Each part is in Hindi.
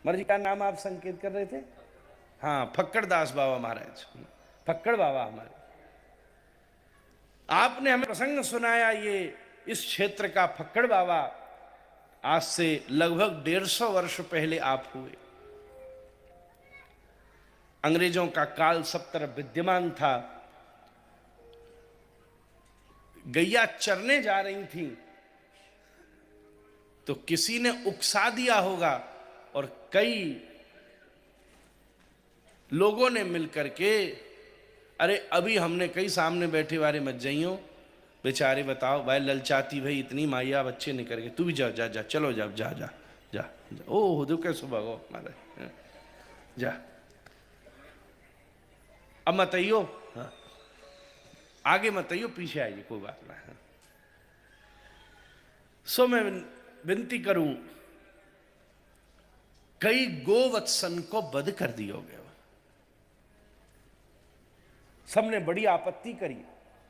महाराज जी का नाम आप संकेत कर रहे थे? हाँ, फक्कड़ दास बाबा महाराज, फक्कड़ बाबा हमारे। आपने हमें प्रसंग सुनाया, ये इस क्षेत्र का फक्कड़ बाबा आज से लगभग 150 वर्ष पहले आप हुए। अंग्रेजों का काल सब तरफ विद्यमान था। गैया चरने जा रही थी तो किसी ने उकसा दिया होगा और कई लोगों ने मिलकर के, अरे अभी हमने कई सामने बैठे वाले मत जाइयो बेचारे, बताओ भाई ललचाती भाई इतनी माइया बच्चे निकल के, तू भी जा जा जा, चलो जा जा जा जा, जा। ओ दो कैसे भागो हमारे, जा अब मत आइयो, हाँ। आगे मत आइयो, पीछे आइए, कोई बात ना। सो मैं विनती करूं, कई गोवत्सन को वध कर दियोगे। सबने बड़ी आपत्ति करी,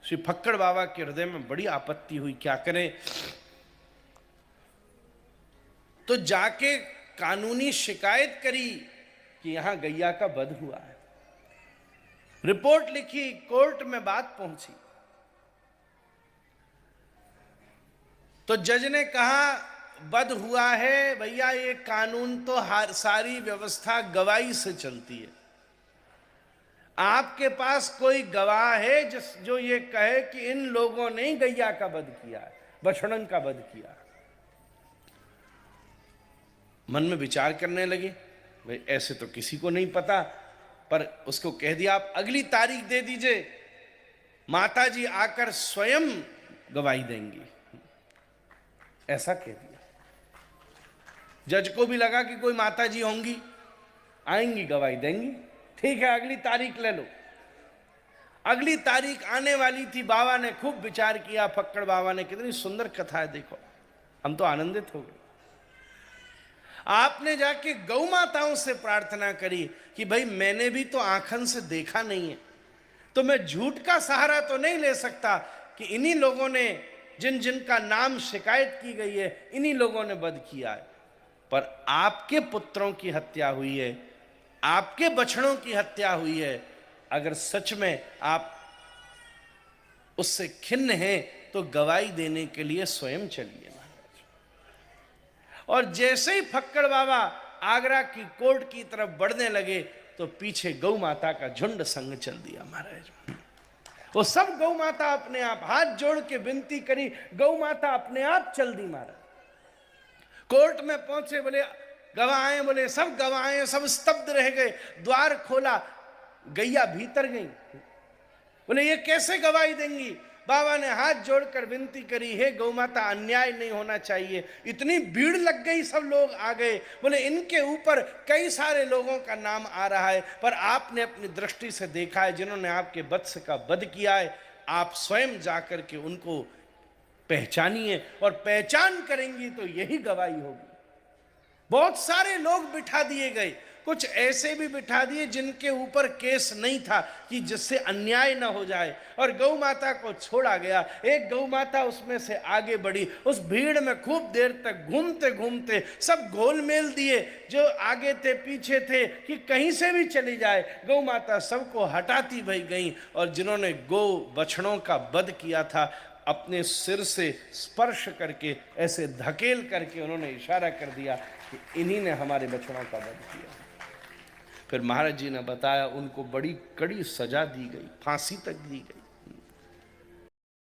श्री फक्कड़ बाबा के हृदय में बड़ी आपत्ति हुई, क्या करें। तो जाके कानूनी शिकायत करी कि यहां गैया का वध हुआ है। रिपोर्ट लिखी, कोर्ट में बात पहुंची तो जज ने कहा वध हुआ है भैया, ये कानून तो सारी व्यवस्था गवाही से चलती है। आपके पास कोई गवाह है जो ये कहे कि इन लोगों ने गैया का वध किया है, बछड़न का वध किया? मन में विचार करने लगे, भाई ऐसे तो किसी को नहीं पता, पर उसको कह दिया आप अगली तारीख दे दीजिए, माता जी आकर स्वयं गवाही देंगी, ऐसा कह दिया। जज को भी लगा कि कोई माता जी होंगी, आएंगी गवाही देंगी, ठीक है अगली तारीख ले लो। अगली तारीख आने वाली थी, बाबा ने खूब विचार किया, फक्कड़ बाबा ने, कितनी सुंदर कथा है देखो, हम तो आनंदित हो गए। आपने जाके गौ माताओं से प्रार्थना करी कि भाई मैंने भी तो आंखन से देखा नहीं है, तो मैं झूठ का सहारा तो नहीं ले सकता कि इन्हीं लोगों ने, जिन जिनका नाम शिकायत की गई है, इन्हीं लोगों ने वध किया है। पर आपके पुत्रों की हत्या हुई है, आपके बछड़ों की हत्या हुई है, अगर सच में आप उससे खिन्न हैं तो गवाही देने के लिए स्वयं चलिए महाराज। और जैसे ही फक्कड़ बाबा आगरा की कोर्ट की तरफ बढ़ने लगे तो पीछे गौ माता का झुंड संग चल दिया महाराज। वो सब गौ माता अपने आप हाथ जोड़ के विनती करी, गौ माता अपने आप चल दी महाराज। कोर्ट में पहुंचे, बोले गवाहें, बोले सब गवाहें, सब स्तब्ध रह गए। द्वार खोला, गैया भीतर गई। बोले ये कैसे गवाही देंगी? बाबा ने हाथ जोड़कर विनती करी, हे गौ माता अन्याय नहीं होना चाहिए। इतनी भीड़ लग गई, सब लोग आ गए। बोले इनके ऊपर कई सारे लोगों का नाम आ रहा है, पर आपने अपनी दृष्टि से देखा है जिन्होंने आपके वत्स का वध किया है, आप स्वयं जाकर के उनको पहचानिए, और पहचान करेंगी तो यही गवाही होगी। बहुत सारे लोग बिठा दिए गए, कुछ ऐसे भी बिठा दिए जिनके ऊपर केस नहीं था कि जिससे अन्याय ना हो जाए, और गौ माता को छोड़ा गया। एक गौ माता उसमें से आगे बढ़ी, उस भीड़ में खूब देर तक घूमते घूमते सब घोलमेल दिए, जो आगे थे पीछे थे कि कहीं से भी चली जाए, गौ माता सबको हटाती भाई गई। और जिन्होंने गौ बछड़ों का वध किया था, अपने सिर से स्पर्श करके, ऐसे धकेल करके उन्होंने इशारा कर दिया कि इन्हीं ने हमारे बछड़ों का वध किया। फिर महाराज जी ने बताया उनको बड़ी कड़ी सजा दी गई, फांसी तक दी गई।